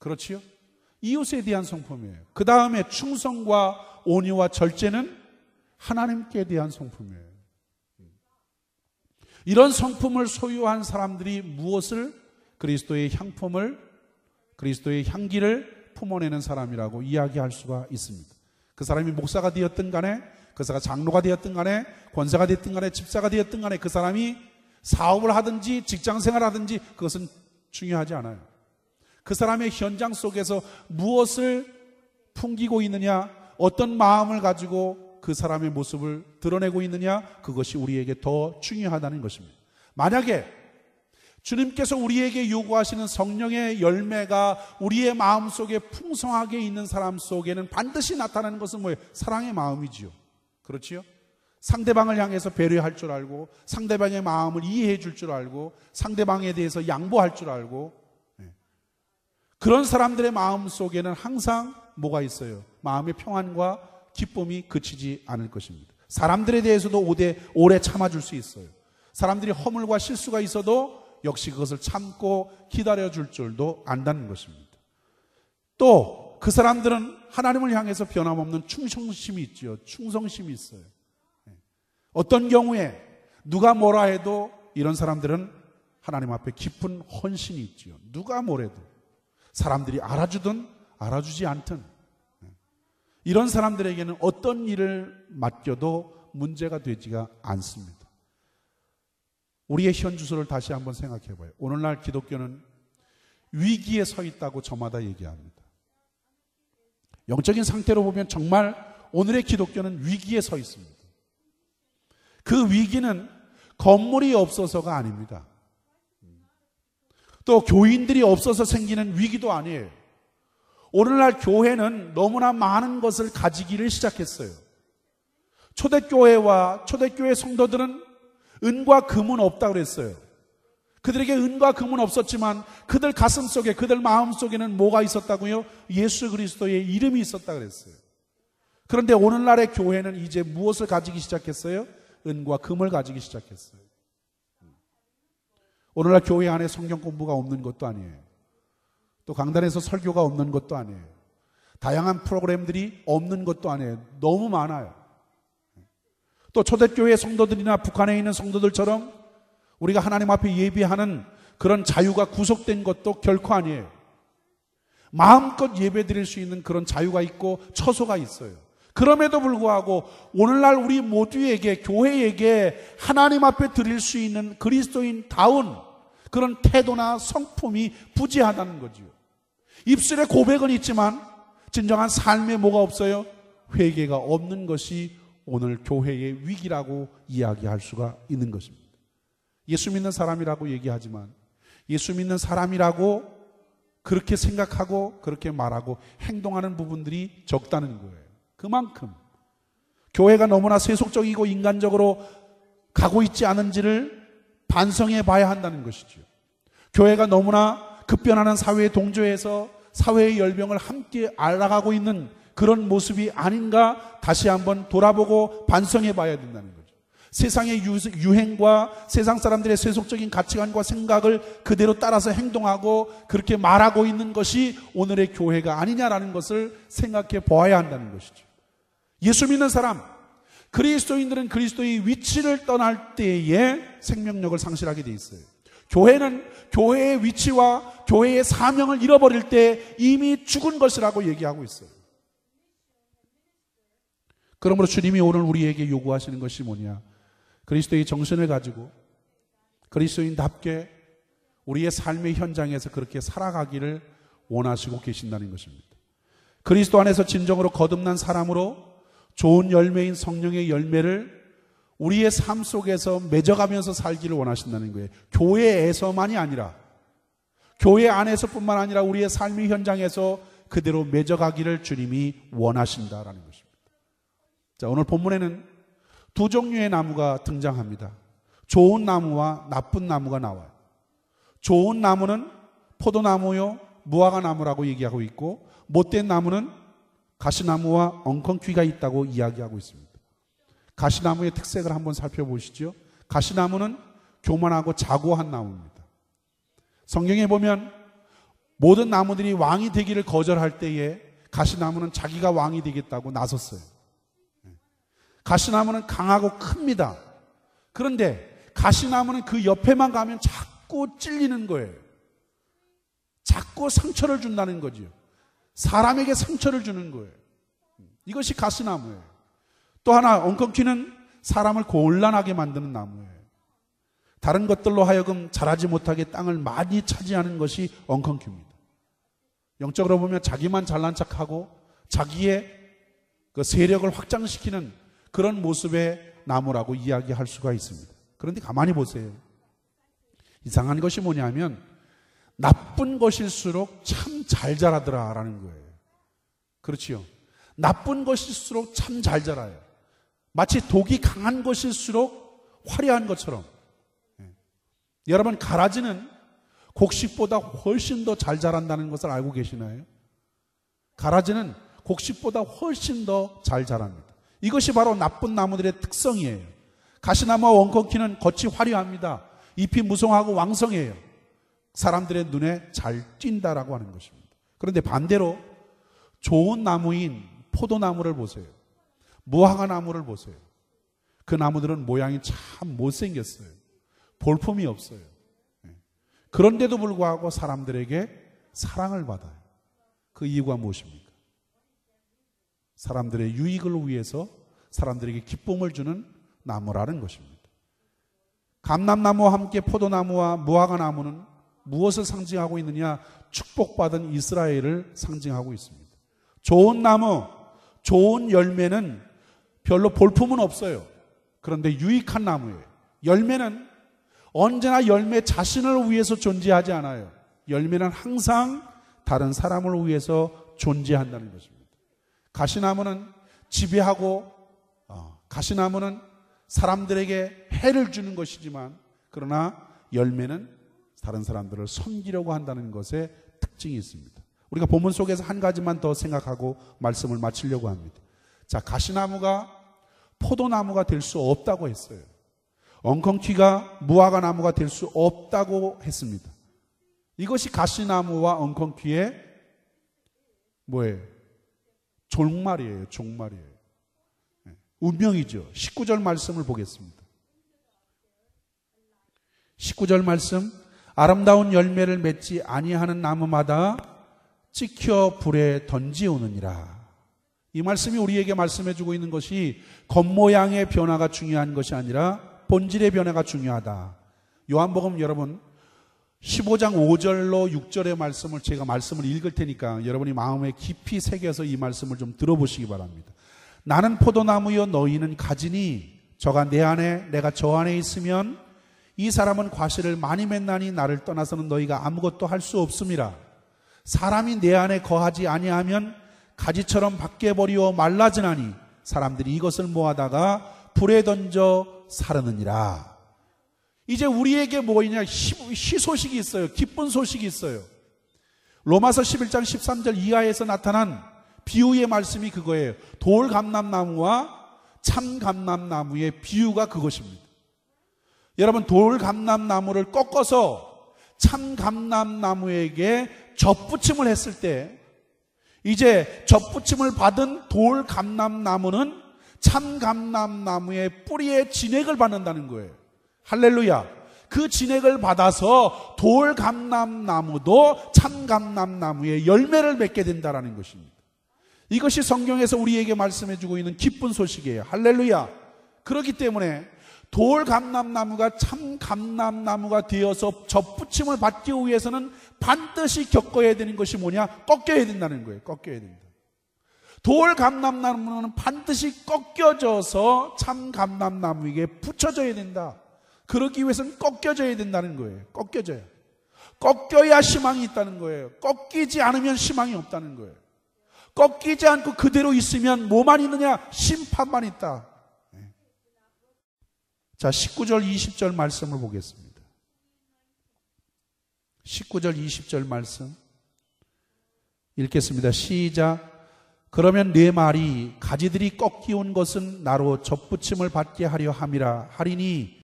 그렇지요? 이웃에 대한 성품이에요. 그 다음에 충성과 온유와 절제는 하나님께 대한 성품이에요. 이런 성품을 소유한 사람들이 무엇을? 그리스도의 향품을, 그리스도의 향기를 품어내는 사람이라고 이야기할 수가 있습니다. 그 사람이 목사가 되었든 간에, 그 사람이 장로가 되었든 간에, 권사가 되었든 간에, 집사가 되었든 간에, 그 사람이 사업을 하든지 직장생활을 하든지 그것은 중요하지 않아요. 그 사람의 현장 속에서 무엇을 풍기고 있느냐, 어떤 마음을 가지고 그 사람의 모습을 드러내고 있느냐, 그것이 우리에게 더 중요하다는 것입니다. 만약에 주님께서 우리에게 요구하시는 성령의 열매가 우리의 마음속에 풍성하게 있는 사람 속에는 반드시 나타나는 것은 뭐예요? 사랑의 마음이지요. 그렇지요? 상대방을 향해서 배려할 줄 알고, 상대방의 마음을 이해해 줄 줄 알고, 상대방에 대해서 양보할 줄 알고, 그런 사람들의 마음 속에는 항상 뭐가 있어요? 마음의 평안과 기쁨이 그치지 않을 것입니다. 사람들에 대해서도 오래 참아줄 수 있어요. 사람들이 허물과 실수가 있어도 역시 그것을 참고 기다려줄 줄도 안다는 것입니다. 또 그 사람들은 하나님을 향해서 변함없는 충성심이 있죠. 충성심이 있어요. 어떤 경우에 누가 뭐라 해도 이런 사람들은 하나님 앞에 깊은 헌신이 있죠. 누가 뭐래도 사람들이 알아주든 알아주지 않든 이런 사람들에게는 어떤 일을 맡겨도 문제가 되지가 않습니다. 우리의 현주소를 다시 한번 생각해 봐요. 오늘날 기독교는 위기에 서 있다고 저마다 얘기합니다. 영적인 상태로 보면 정말 오늘의 기독교는 위기에 서 있습니다. 그 위기는 건물이 없어서가 아닙니다. 또 교인들이 없어서 생기는 위기도 아니에요. 오늘날 교회는 너무나 많은 것을 가지기를 시작했어요. 초대교회와 초대교회 성도들은 은과 금은 없다고 그랬어요. 그들에게 은과 금은 없었지만 그들 가슴 속에, 그들 마음 속에는 뭐가 있었다고요? 예수 그리스도의 이름이 있었다고 그랬어요. 그런데 오늘날의 교회는 이제 무엇을 가지기 시작했어요? 은과 금을 가지기 시작했어요. 오늘날 교회 안에 성경 공부가 없는 것도 아니에요. 또 강단에서 설교가 없는 것도 아니에요. 다양한 프로그램들이 없는 것도 아니에요. 너무 많아요. 또 초대교회 성도들이나 북한에 있는 성도들처럼 우리가 하나님 앞에 예배하는 그런 자유가 구속된 것도 결코 아니에요. 마음껏 예배 드릴 수 있는 그런 자유가 있고 처소가 있어요. 그럼에도 불구하고 오늘날 우리 모두에게, 교회에게 하나님 앞에 드릴 수 있는 그리스도인다운 그런 태도나 성품이 부재하다는 거지요. 입술에 고백은 있지만 진정한 삶에 뭐가 없어요? 회개가 없는 것이 오늘 교회의 위기라고 이야기할 수가 있는 것입니다. 예수 믿는 사람이라고 얘기하지만 예수 믿는 사람이라고 그렇게 생각하고 그렇게 말하고 행동하는 부분들이 적다는 거예요. 그만큼 교회가 너무나 세속적이고 인간적으로 가고 있지 않은지를 반성해 봐야 한다는 것이죠. 교회가 너무나 급변하는 사회에 동조해서 사회의 열병을 함께 알아가고 있는 그런 모습이 아닌가 다시 한번 돌아보고 반성해 봐야 된다는 거죠. 세상의 유행과 세상 사람들의 세속적인 가치관과 생각을 그대로 따라서 행동하고 그렇게 말하고 있는 것이 오늘의 교회가 아니냐라는 것을 생각해 보아야 한다는 것이죠. 예수 믿는 사람, 그리스도인들은 그리스도의 위치를 떠날 때에 생명력을 상실하게 돼 있어요. 교회는 교회의 위치와 교회의 사명을 잃어버릴 때 이미 죽은 것이라고 얘기하고 있어요. 그러므로 주님이 오늘 우리에게 요구하시는 것이 뭐냐? 그리스도의 정신을 가지고 그리스도인답게 우리의 삶의 현장에서 그렇게 살아가기를 원하시고 계신다는 것입니다. 그리스도 안에서 진정으로 거듭난 사람으로 좋은 열매인 성령의 열매를 우리의 삶 속에서 맺어가면서 살기를 원하신다는 거예요. 교회에서만이 아니라 교회 안에서뿐만 아니라 우리의 삶의 현장에서 그대로 맺어가기를 주님이 원하신다라는 것입니다. 자, 오늘 본문에는 두 종류의 나무가 등장합니다. 좋은 나무와 나쁜 나무가 나와요. 좋은 나무는 포도나무요, 무화과 나무라고 얘기하고 있고, 못된 나무는 가시나무와 엉겅퀴가 있다고 이야기하고 있습니다. 가시나무의 특색을 한번 살펴보시죠. 가시나무는 교만하고 자고한 나무입니다. 성경에 보면 모든 나무들이 왕이 되기를 거절할 때에 가시나무는 자기가 왕이 되겠다고 나섰어요. 가시나무는 강하고 큽니다. 그런데 가시나무는 그 옆에만 가면 자꾸 찔리는 거예요. 자꾸 상처를 준다는 거지요. 사람에게 상처를 주는 거예요. 이것이 가시나무예요. 또 하나 엉겅퀴는 사람을 곤란하게 만드는 나무예요. 다른 것들로 하여금 자라지 못하게 땅을 많이 차지하는 것이 엉겅퀴입니다. 영적으로 보면 자기만 잘난 척하고 자기의 그 세력을 확장시키는 그런 모습의 나무라고 이야기할 수가 있습니다. 그런데 가만히 보세요. 이상한 것이 뭐냐면 나쁜 것일수록 참 잘 자라더라라는 거예요. 그렇지요. 나쁜 것일수록 참 잘 자라요. 마치 독이 강한 것일수록 화려한 것처럼. 여러분, 가라지는 곡식보다 훨씬 더 잘 자란다는 것을 알고 계시나요? 가라지는 곡식보다 훨씬 더 잘 자랍니다. 이것이 바로 나쁜 나무들의 특성이에요. 가시나무와 엉겅퀴는 겉이 화려합니다. 잎이 무성하고 왕성해요. 사람들의 눈에 잘 띈다라고 하는 것입니다. 그런데 반대로 좋은 나무인 포도나무를 보세요. 무화과 나무를 보세요. 그 나무들은 모양이 참 못생겼어요. 볼품이 없어요. 그런데도 불구하고 사람들에게 사랑을 받아요. 그 이유가 무엇입니까? 사람들의 유익을 위해서 사람들에게 기쁨을 주는 나무라는 것입니다. 감람나무와 함께 포도나무와 무화과 나무는 무엇을 상징하고 있느냐? 축복받은 이스라엘을 상징하고 있습니다. 좋은 나무, 좋은 열매는 별로 볼품은 없어요. 그런데 유익한 나무예요. 열매는 언제나 열매 자신을 위해서 존재하지 않아요. 열매는 항상 다른 사람을 위해서 존재한다는 것입니다. 가시나무는 지배하고 가시나무는 사람들에게 해를 주는 것이지만 그러나 열매는 다른 사람들을 섬기려고 한다는 것에 특징이 있습니다. 우리가 본문 속에서 한 가지만 더 생각하고 말씀을 마치려고 합니다. 자, 가시나무가 포도나무가 될 수 없다고 했어요. 엉겅퀴가 무화과 나무가 될 수 없다고 했습니다. 이것이 가시나무와 엉겅퀴의 뭐예요? 종말이에요. 종말이에요. 운명이죠. 19절 말씀을 보겠습니다. 19절 말씀, 아름다운 열매를 맺지 아니하는 나무마다 찍혀 불에 던지오느니라. 이 말씀이 우리에게 말씀해주고 있는 것이 겉모양의 변화가 중요한 것이 아니라 본질의 변화가 중요하다. 요한복음 여러분 15장 5절로 6절의 말씀을 제가 말씀을 읽을 테니까 여러분이 마음에 깊이 새겨서 이 말씀을 좀 들어보시기 바랍니다. 나는 포도나무여 너희는 가지니 저가 내 안에 내가 저 안에 있으면 이 사람은 과실을 많이 맺나니 나를 떠나서는 너희가 아무것도 할 수 없음이라. 사람이 내 안에 거하지 아니하면 가지처럼 밖에 버리어 말라지나니 사람들이 이것을 모아다가 불에 던져 사르느니라. 이제 우리에게 뭐냐 희소식이 있어요. 기쁜 소식이 있어요. 로마서 11장 13절 이하에서 나타난 비유의 말씀이 그거예요. 돌감람나무와 참감람나무의 비유가 그것입니다. 여러분, 돌감람나무를 꺾어서 참감람나무에게 접붙임을 했을 때 이제 접붙임을 받은 돌감람나무는 참감람나무의 뿌리에 진액을 받는다는 거예요. 할렐루야. 그 진액을 받아서 돌감람나무도 참감람나무의 열매를 맺게 된다는 것입니다. 이것이 성경에서 우리에게 말씀해주고 있는 기쁜 소식이에요. 할렐루야. 그렇기 때문에 돌감람나무가 참감람나무가 되어서 접붙임을 받기 위해서는 반드시 겪어야 되는 것이 뭐냐? 꺾여야 된다는 거예요. 꺾여야 된다. 돌감람나무는 반드시 꺾여져서 참감람나무에게 붙여져야 된다. 그러기 위해서는 꺾여져야 된다는 거예요. 꺾여져야. 꺾여야 희망이 있다는 거예요. 꺾이지 않으면 희망이 없다는 거예요. 꺾이지 않고 그대로 있으면 뭐만 있느냐? 심판만 있다. 자, 19절 20절 말씀을 보겠습니다. 19절 20절 말씀 읽겠습니다. 시작. 그러면 내 말이 가지들이 꺾이온 것은 나로 접붙임을 받게 하려 함이라 하리니